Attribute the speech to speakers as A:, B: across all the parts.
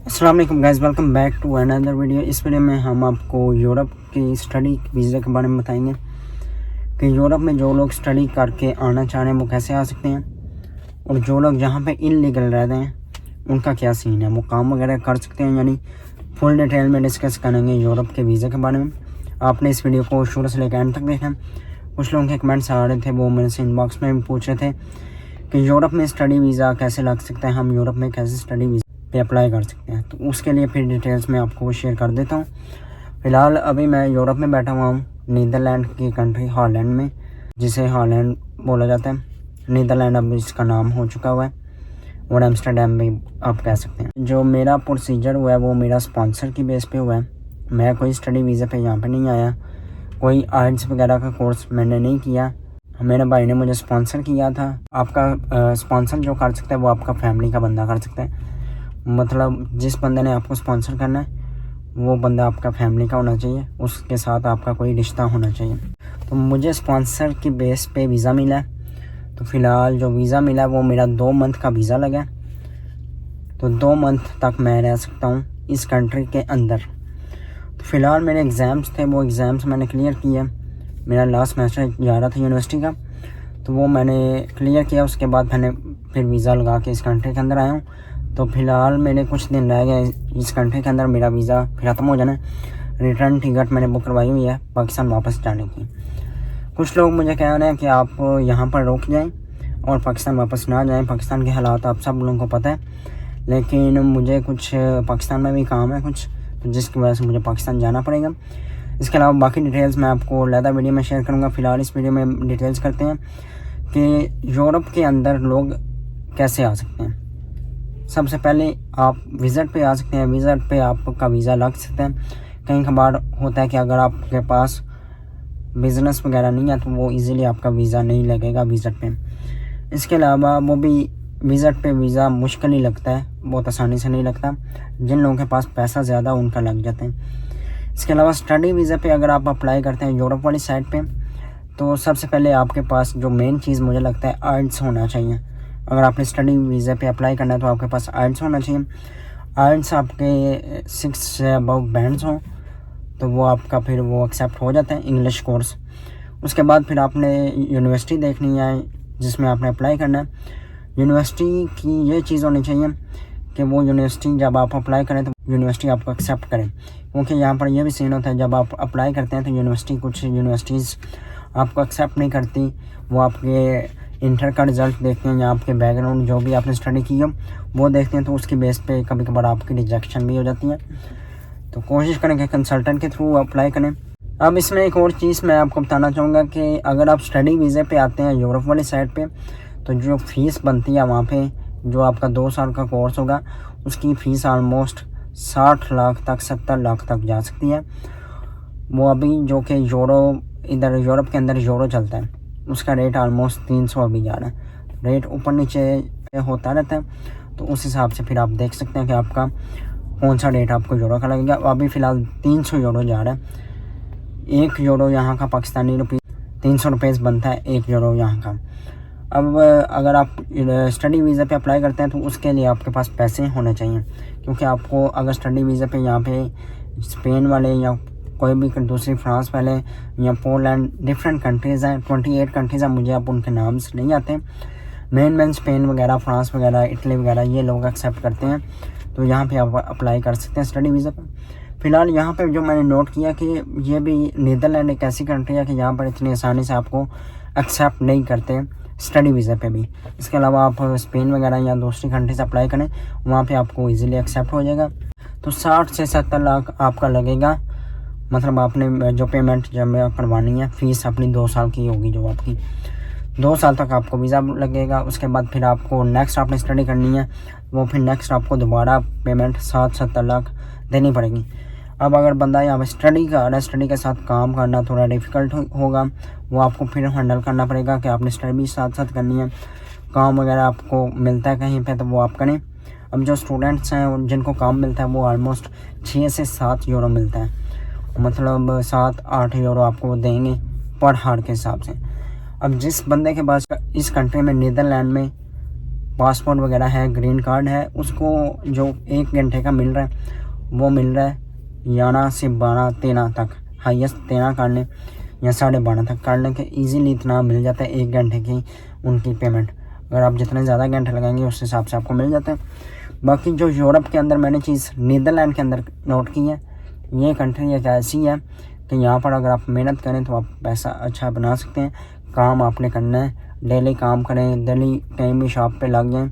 A: अस्सलाम वालेकुम guys, welcome back to another video. इस वीडियो में हम आपको यूरोप की स्टडी वीज़ा के बारे में बताएंगे कि यूरोप में जो लोग स्टडी करके आना चाह रहे हैं वो कैसे आ सकते हैं, और जो लोग जहाँ पे इलीगल रह रहे हैं उनका क्या सीन है, वो काम वगैरह कर सकते हैं। यानी फुल डिटेल में डिस्कस करेंगे यूरोप के वीज़ा के बारे में। आपने इस वीडियो को शुरू से लेकर एंड तक देखा। कुछ लोगों के कमेंट्स आ रहे थे, वो मेरे से इनबॉक्स में भी पूछ रहे थे कि यूरोप में स्टडी वीज़ा कैसे लग सकता है, हम यूरोप में कैसे स्टडी वीज़ा पे अप्लाई कर सकते हैं। तो उसके लिए फिर डिटेल्स में आपको शेयर कर देता हूँ। फ़िलहाल अभी मैं यूरोप में बैठा हुआ हूँ, नीदरलैंड की कंट्री हॉलैंड में, जिसे हॉलैंड बोला जाता है। नीदरलैंड अब इसका नाम हो चुका हुआ है, और एम्स्टर्डम भी आप कह सकते हैं। जो मेरा प्रोसीजर हुआ है वो मेरा स्पॉन्सर की बेस पे हुआ है। मैं कोई स्टडी वीज़ा पे यहाँ पे नहीं आया, कोई आइल्स वगैरह का कोर्स मैंने नहीं किया। मेरे भाई ने मुझे स्पॉन्सर किया था। आपका स्पॉन्सर जो कर सकता है वो आपका फैमिली का बंदा कर सकता है। मतलब जिस बंदे ने आपको स्पॉन्सर करना है वो बंदा आपका फैमिली का होना चाहिए, उसके साथ आपका कोई रिश्ता होना चाहिए। तो मुझे स्पॉन्सर की बेस पे वीज़ा मिला है। तो फ़िलहाल जो वीज़ा मिला वो मेरा 2 मंथ का वीज़ा लगा। तो 2 मंथ तक मैं रह सकता हूँ इस कंट्री के अंदर। तो फ़िलहाल मेरे एग्ज़ाम्स थे, वो एग्ज़ाम्स मैंने क्लियर किया। मेरा लास्ट सेमेस्टर जा रहा था यूनिवर्सिटी का, तो वो मैंने क्लियर किया। उसके बाद मैंने फिर वीज़ा लगा के इस कंट्री के अंदर आया हूँ। तो फ़िलहाल मेरे कुछ दिन रह गए इस कंट्री के अंदर, मेरा वीज़ा फिर ख़त्म हो जाना है। रिटर्न टिकट मैंने बुक करवाई हुई है पाकिस्तान वापस जाने की। कुछ लोग मुझे कह रहे हैं कि आप यहाँ पर रुक जाएं और पाकिस्तान वापस ना जाएं। पाकिस्तान के हालात आप सब लोगों को पता है, लेकिन मुझे कुछ पाकिस्तान में भी काम है कुछ, तो जिसकी वजह से मुझे पाकिस्तान जाना पड़ेगा। इसके अलावा बाकी डिटेल्स मैं आपको अलग वीडियो में शेयर करूँगा। फ़िलहाल इस वीडियो में डिटेल्स करते हैं कि यूरोप के अंदर लोग कैसे आ सकते हैं। सबसे पहले आप विज़िट पे आ सकते हैं। विज़िट पे आपका वीज़ा लग सकता है। कई बार होता है कि अगर आपके पास बिज़नेस वगैरह नहीं है तो वो इजीली आपका वीज़ा नहीं लगेगा विज़िट पे। इसके अलावा वो भी विज़िट पे वीज़ा मुश्किल ही लगता है, बहुत आसानी से नहीं लगता। जिन लोगों के पास पैसा ज़्यादा उनका लग जाता है। इसके अलावा स्टडी वीज़ा पे अगर आप अप्लाई करते हैं यूरोप वाली साइड पे, तो सबसे पहले आपके पास जो मेन चीज़ मुझे लगता है आइल्स होना चाहिए। अगर आपने स्टडी वीज़ा पे अप्लाई करना है तो आपके पास आइल्स होना चाहिए। आइल्स आपके 6 से अबव बैंड्स हों तो वो आपका फिर वो एक्सेप्ट हो जाता है इंग्लिश कोर्स। उसके बाद फिर आपने यूनिवर्सिटी देखनी है जिसमें आपने अप्लाई करना है। यूनिवर्सिटी की ये चीज़ होनी चाहिए कि वो यूनिवर्सिटी जब आप अप्लाई करें तो यूनिवर्सिटी आपको एक्सेप्ट करें, क्योंकि यहाँ पर यह भी सीन होता है जब आप अप्लाई करते हैं तो कुछ यूनिवर्सिटीज़ आपको एक्सेप्ट नहीं करती। वो आपके इंटर का रिज़ल्ट देखते हैं या आपके बैकग्राउंड जो भी आपने स्टडी की हो वो देखते हैं, तो उसकी बेस पे कभी कभार आपकी रिजेक्शन भी हो जाती है। तो कोशिश करें कि कंसल्टेंट के थ्रू अप्लाई करें। अब इसमें एक और चीज़ मैं आपको बताना चाहूँगा कि अगर आप स्टडी वीज़े पे आते हैं यूरोप वाली साइड पे, तो जो फ़ीस बनती है वहाँ पे, जो आपका 2 साल का कोर्स होगा उसकी फ़ीस आलमोस्ट 60 लाख तक 70 लाख तक जा सकती है। वो अभी जो कि इधर यूरोप के अंदर यूरो चलता है, उसका रेट आलमोस्ट 300 अभी जा रहा है। रेट यूपर नीचे होता रहता है, तो उस हिसाब से फिर आप देख सकते हैं कि आपका कौन सा रेट आपको यूरो का लगेगा। अभी फ़िलहाल 300 यूरो जा रहा है। 1 यूरो यहाँ का पाकिस्तानी रुपये 300 रुपये बनता है 1 यूरो यहाँ का। अब अगर आप स्टडी वीज़ा पे अप्लाई करते हैं तो उसके लिए आपके पास पैसे होने चाहिए, क्योंकि आपको अगर स्टडी वीज़ा पे यहाँ पे स्पेन वाले या कोई भी दूसरी फ्रांस वाले या पोलैंड, डिफरेंट कंट्रीज़ हैं, 28 कंट्रीज़ हैं, मुझे अब उनके नाम से नहीं आते। मेन स्पेन वगैरह, फ्रांस वगैरह, इटली वगैरह ये लोग एक्सेप्ट करते हैं, तो यहाँ पे आप अप्लाई कर सकते हैं स्टडी वीज़ा पर। फ़िलहाल यहाँ पे जो मैंने नोट किया कि ये भी नीदरलैंड एक ऐसी कंट्री है कि यहाँ पर इतनी आसानी से आपको एक्सेप्ट नहीं करते स्टडी वीज़ा पे भी। इसके अलावा आप स्पेन वगैरह या दूसरी कंट्री से अप्लाई करें, वहाँ पे आपको इजीली एक्सेप्ट हो जाएगा। तो 60 से 70 लाख आपका लगेगा। मतलब आपने जो पेमेंट जब करवानी है, फ़ीस अपनी 2 साल की होगी, जो आपकी 2 साल तक आपको वीज़ा लगेगा। उसके बाद फिर आपको नेक्स्ट आपने स्टडी करनी है, वो फिर नेक्स्ट आपको दोबारा पेमेंट 60-70 लाख देनी पड़ेगी। अब अगर बंदा यहाँ पर स्टडी कर रहा है, स्टडी के साथ काम करना थोड़ा डिफ़िकल्ट होगा, वो आपको फिर हैंडल करना पड़ेगा कि आपने स्टडी भी साथ साथ करनी है। काम वगैरह आपको मिलता है कहीं पे तो वो आप करें। अब जो स्टूडेंट्स हैं जिनको काम मिलता है वो ऑलमोस्ट 6 से 7 यूरो मिलता है, मतलब 7-8 यूरो आपको देंगे पर हार के हिसाब से। अब जिस बंदे के पास इस कंट्री में नीदरलैंड में पासपोर्ट वगैरह है, ग्रीन कार्ड है, उसको जो 1 घंटे का मिल रहा है वो मिल रहा है 11 से 12-13 तक, हाईएस्ट 13 कर लें या 12.5 तक कर लें कि ईज़िली इतना मिल जाता है 1 घंटे की उनकी पेमेंट। अगर आप जितने ज़्यादा घंटे लगाएंगे उस हिसाब से आपको मिल जाता है। बाकी जो यूरोप के अंदर मैंने चीज़ नीदरलैंड के अंदर नोट की है, ये कंट्री एक ऐसी है कि यहाँ पर अगर आप मेहनत करें तो आप पैसा अच्छा बना सकते हैं। काम आपने करना है, डेली काम करें, डेली कहीं भी शॉप पे लग जाएं,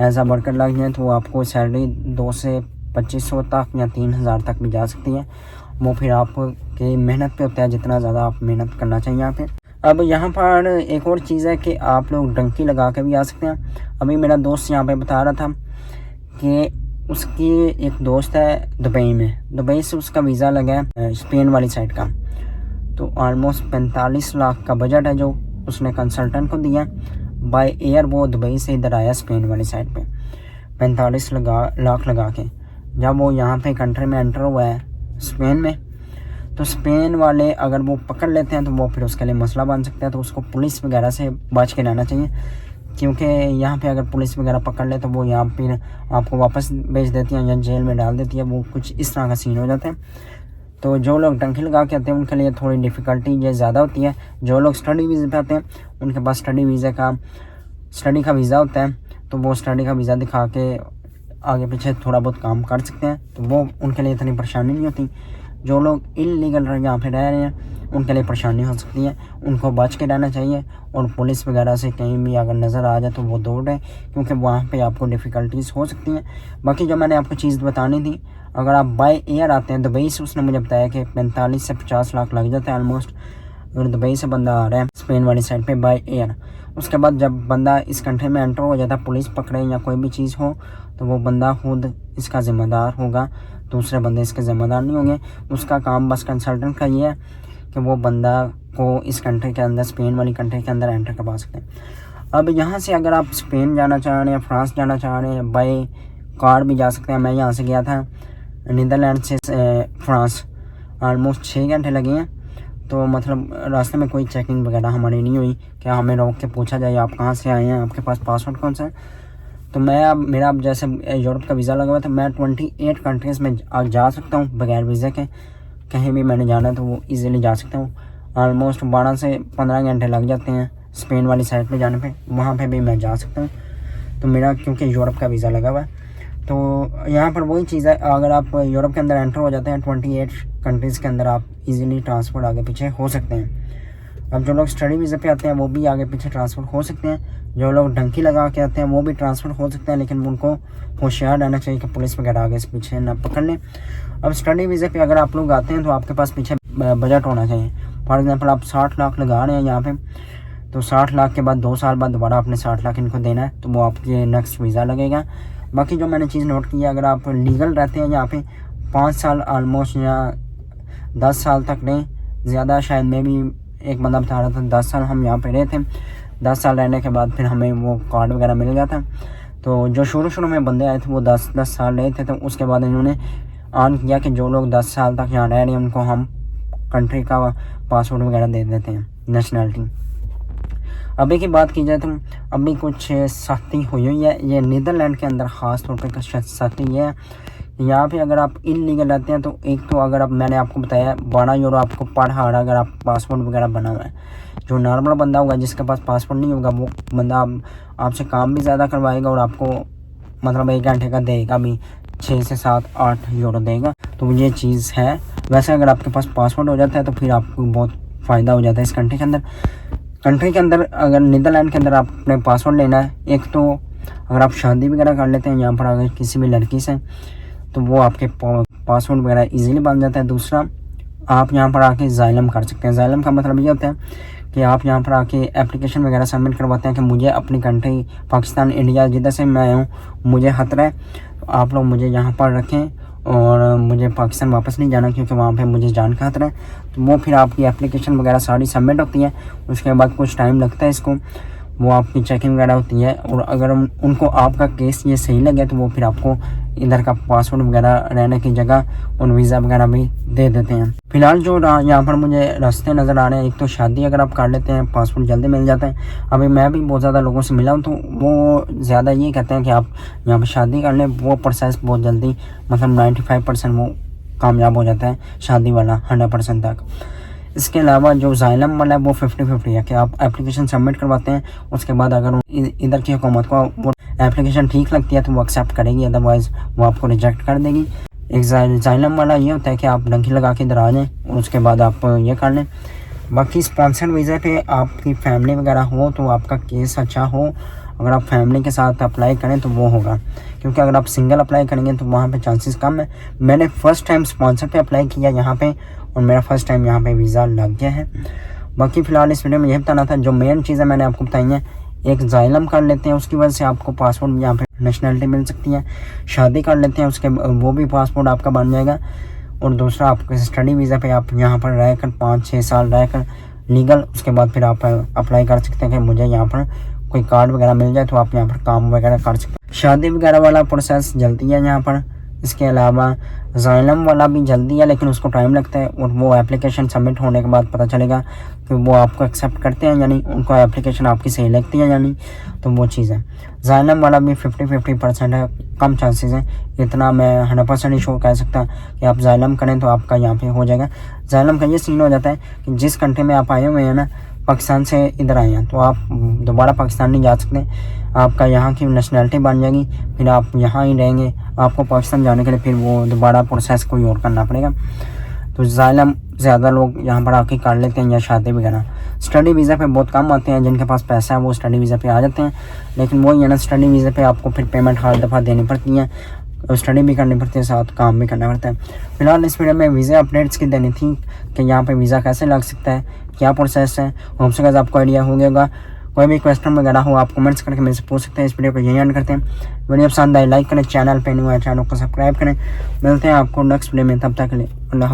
A: एज आ वर्कर लग जाएं तो आपको सैलरी 2 से 2500 तक या 3000 तक भी जा सकती है। वो फिर आपकी मेहनत पे होता है, जितना ज़्यादा आप मेहनत करना चाहिए यहाँ पे। अब यहाँ पर एक और चीज़ है कि आप लोग डंकी लगा के भी आ सकते हैं। अभी मेरा दोस्त यहाँ पे बता रहा था कि उसकी एक दोस्त है दुबई में, दुबई से उसका वीज़ा लगा है स्पेन वाली साइड का, तो ऑलमोस्ट 45 लाख का बजट है जो उसने कंसल्टेंट को दिया। बाय एयर वो दुबई से इधर आया स्पेन वाली साइड पे 45 लाख लगा के। जब वो यहाँ पे कंट्री में एंटर हुआ है स्पेन में, तो स्पेन वाले अगर वो पकड़ लेते हैं तो वो फिर उसके लिए मसला बन सकता है। तो उसको पुलिस वगैरह से बच के रहना चाहिए, क्योंकि यहाँ पे अगर पुलिस वगैरह पकड़ ले तो वो यहाँ फिर आपको वापस भेज देती है या जेल में डाल देती है। वो कुछ इस तरह का सीन हो जाता है। तो जो लोग डंकी लगा के आते हैं उनके लिए थोड़ी डिफ़िकल्टी ये ज़्यादा होती है। जो लोग स्टडी वीज़े पे आते हैं उनके पास स्टडी का वीज़ा होता है, तो वो स्टडी का वीज़ा दिखा के आगे पीछे थोड़ा बहुत काम कर सकते हैं, तो वो उनके लिए इतनी परेशानी नहीं होती। जो लोग इलीगल यहाँ पे रह रहे हैं उनके लिए परेशानी हो सकती है, उनको बच के रहना चाहिए। और पुलिस वगैरह से कहीं भी अगर नज़र आ जाए तो वो दौड़ रहे, क्योंकि वहाँ पे आपको डिफ़िकल्टीज़ हो सकती हैं। बाकी जो मैंने आपको चीज़ बतानी थी, अगर आप बाय एयर आते हैं दुबई से, उसने मुझे बताया कि 45 से 50 लाख लग जाता है ऑलमोस्ट, अगर दुबई से बंदा आ रहा है स्पेन वाली साइड पे बाय एयर। उसके बाद जब बंदा इस कंट्री में एंटर हो जाता है, पुलिस पकड़े या कोई भी चीज़ हो, तो वो बंदा खुद इसका ज़िम्मेदार होगा, दूसरे बंदे इसके ज़िम्मेदार नहीं होंगे। उसका काम बस कंसल्टेंट का ये है कि वो बंदा को इस कंट्री के अंदर, स्पेन वाली कंट्री के अंदर एंटर करवा सकते हैं। अब यहाँ से अगर आप स्पेन जाना चाह रहे हैं, फ्रांस जाना चाह रहे हैं, बाय कार भी जा सकते हैं। मैं यहाँ से गया था नीदरलैंड से फ्रांस, ऑलमोस्ट 6 घंटे लगे हैं। तो मतलब रास्ते में कोई चेकिंग वगैरह हमारी नहीं हुई कि हमें रोक के पूछा जाए आप कहाँ से आए हैं, आपके पास पासपोर्ट कौन सा है। तो मेरा अब जैसे यूरोप का वीज़ा लगा हुआ था, मैं 28 कंट्रीज़ में जा सकता हूँ बगैर वीज़ा के। कहीं भी मैंने जाना है तो वो इजीली जा सकता हूँ। ऑलमोस्ट 12 से 15 घंटे लग जाते हैं स्पेन वाली साइड पे जाने पे, वहाँ पे भी मैं जा सकता हूँ। तो मेरा क्योंकि यूरोप का वीज़ा लगा हुआ है, तो यहाँ पर वही चीज़ है, अगर आप यूरोप के अंदर एंटर हो जाते हैं 28 कंट्रीज़ के अंदर, आप इजीली ट्रांसफ़र आगे पीछे हो सकते हैं। अब जो लोग स्टडी वीज़ा पे आते हैं वो भी आगे पीछे ट्रांसफ़र हो सकते हैं। जो लोग डंकी लगा के आते हैं वो भी ट्रांसफ़र हो सकते हैं, लेकिन उनको होशियार रहना चाहिए कि पुलिस वगैरह आगे से पीछे ना पकड़ लें। अब स्टडी वीज़ा पे अगर आप लोग आते हैं तो आपके पास पीछे बजट होना चाहिए। फॉर एग्जांपल आप 60 लाख लगा रहे हैं यहाँ पे, तो 60 लाख के बाद 2 साल बाद दोबारा आपने 60 लाख इनको देना है, तो वो आपके नेक्स्ट वीज़ा लगेगा। बाकी जो मैंने चीज़ नोट की है, अगर आप लीगल रहते हैं यहाँ पे 5 साल ऑलमोस्ट या 10 साल तक रहें, ज़्यादा शायद में भी एक बंदा बता रहा था 10 साल हम यहाँ पे रहे थे। 10 साल रहने के बाद फिर हमें वो कार्ड वगैरह मिल गया था। तो जो शुरू में बंदे आए थे वो 10 साल रहे थे, तो उसके बाद इन्होंने ऑन किया कि जो लोग 10 साल तक यहाँ रह रहे हैं उनको हम कंट्री का पासपोर्ट वगैरह दे देते हैं, नेशनैलिटी। अभी की बात की जाए तो अभी कुछ सख्ती हुई है ये नीदरलैंड के अंदर, ख़ास तौर पर सख्ती ये है, यहाँ पे अगर आप इलीगल रहते हैं तो एक तो अगर आप, मैंने आपको बताया 12 यूरो आपको पर हार अगर आप पासपोर्ट वगैरह बना हुआ है। जो नॉर्मल बंदा होगा जिसके पास पासपोर्ट नहीं होगा, वो बंदा आपसे काम भी ज़्यादा करवाएगा और आपको मतलब 1 घंटे का देगा भी 6 से 7-8 यूरो देगा। तो ये चीज़ है। वैसे अगर आपके पास पासपोर्ट हो जाता है तो फिर आपको बहुत फ़ायदा हो जाता है इस कंट्री के अंदर। अगर नीदरलैंड के अंदर आपने पासपोर्ट लेना है, एक तो अगर आप शादी वगैरह कर लेते हैं यहाँ पर अगर किसी भी लड़की से, तो वो आपके पासपोर्ट वगैरह इजीली बन जाता है। दूसरा, आप यहाँ पर आके ज़ाइलम कर सकते हैं। ज़ाइलम का मतलब ये होता है कि आप यहाँ पर आके एप्लीकेशन वगैरह सबमिट करवाते हैं कि मुझे अपनी कंट्री पाकिस्तान, इंडिया जिधर से मैं आया हूँ मुझे खतरा है, तो आप लोग मुझे यहाँ पर रखें और मुझे पाकिस्तान वापस नहीं जाना क्योंकि वहाँ पे मुझे जान का खतरा है। तो वो फिर आपकी एप्लीकेशन वगैरह सारी सबमिट होती है। उसके बाद कुछ टाइम लगता है इसको, वो आपकी चेकिंग वगैरह होती है, और अगर उनको आपका केस ये सही लगे तो वो फिर आपको इधर का पासपोर्ट वगैरह रहने की जगह और वीज़ा वगैरह भी दे देते हैं। फिलहाल जो यहाँ पर मुझे रास्ते नज़र आ रहे हैं, एक तो शादी अगर आप कर लेते हैं पासपोर्ट जल्दी मिल जाता है। अभी मैं भी बहुत ज़्यादा लोगों से मिला हूँ तो वो ज़्यादा ये कहते हैं कि आप यहाँ पर शादी कर लें, वो प्रोसेस बहुत जल्दी मतलब 95% वो कामयाब हो जाता है, शादी वाला 100% तक। इसके अलावा जो ज़ाइलम वाला है वो 50-50 है कि आप एप्लीकेशन सबमिट करवाते हैं, उसके बाद अगर इधर की हुकूमत को वो एप्लीकेशन ठीक लगती है तो वो एक्सेप्ट करेगी, अदरवाइज़ वो आपको रिजेक्ट कर देगी। एक ज़ाइलम वाला ये होता है कि आप डंकी लगा के इधर आ जाएँ और उसके बाद आप ये कर लें। बाकी स्पॉन्सर वीज़ा पे आपकी फैमिली वगैरह हो तो आपका केस अच्छा हो, अगर आप फैमिली के साथ अप्लाई करें तो वो होगा, क्योंकि अगर आप सिंगल अप्लाई करेंगे तो वहाँ पे चांसेस कम है। मैंने फ़र्स्ट टाइम स्पॉन्सर पे अप्लाई किया यहाँ पे और मेरा फ़र्स्ट टाइम यहाँ पे वीज़ा लग गया है। बाकी फ़िलहाल इस वीडियो में यही बताना था, जो मेन चीज़ें मैंने आपको बताई हैं। एक ज़ाइलम कर लेते हैं, उसकी वजह से आपको पासपोर्ट यहाँ पे नेशनलिटी मिल सकती है। शादी कर लेते हैं, उसके वो भी पासपोर्ट आपका बन जाएगा। और दूसरा, आपको स्टडी वीज़ा पे आप यहाँ पर रहकर 5-6 साल रहकर लीगल, उसके बाद फिर आप अप्लाई कर सकते हैं कि मुझे यहाँ पर कोई कार्ड वगैरह मिल जाए तो आप यहाँ पर काम वगैरह कर सकते हैं। शादी वगैरह वाला प्रोसेस जल्दी है यहाँ पर। इसके अलावा ज़ाइलम वाला भी जल्दी है, लेकिन उसको टाइम लगता है, और वो एप्लीकेशन सबमिट होने के बाद पता चलेगा कि वो आपको एक्सेप्ट करते हैं, यानी उनको एप्लीकेशन आपकी सही लगती है यानी, तो वो चीज़ है। ज़ाइलम वाला भी 50-50% है, कम चांसेस हैं, इतना मैं 100% ही शो कह सकता कि आप ज़ाइलम करें तो आपका यहाँ पे हो जाएगा। ज़ाइलम का ये सीन हो जाता है कि जिस कंट्री में आप आए हुए हैं ना, पाकिस्तान से इधर आए हैं, तो आप दोबारा पाकिस्तान नहीं जा सकते, आपका यहाँ की नेशनलिटी बन जाएगी, फिर आप यहाँ ही रहेंगे, आपको पाकिस्तान जाने के लिए फिर वो दोबारा प्रोसेस कोई और करना पड़ेगा। तो ज़ाइलम ज़्यादा लोग यहाँ पर आके कर लेते हैं, या शादी वगैरह। स्टडी वीज़ा पे बहुत कम आते हैं, जिनके पास पैसा है वो स्टडी वीज़ा पे आ जाते हैं, लेकिन वही है ना, स्टडी वीज़ा पे आपको फिर पेमेंट हर दफ़ा देनी पड़ती है, स्टडी भी करनी पड़ती है, साथ काम भी करना पड़ता है। फिलहाल इस वीडियो में वीज़ा अपडेट्स की देनी थी कि यहाँ पे वीज़ा कैसे लग सकता है, क्या प्रोसेस है। होप्स गाइस आपको आइडिया हो गया होगा। कोई भी क्वेश्चन वगैरह हो आप कमेंट्स करके मेरे से पूछ सकते हैं। इस वीडियो को यही एंड करते हैं। वीडियो पसंद आए लाइक करें, चैनल पे न्यू है चैनल को सब्सक्राइब करें। मिलते हैं आपको नेक्स्ट वीडियो में, तब तक के लिए अल्लाह।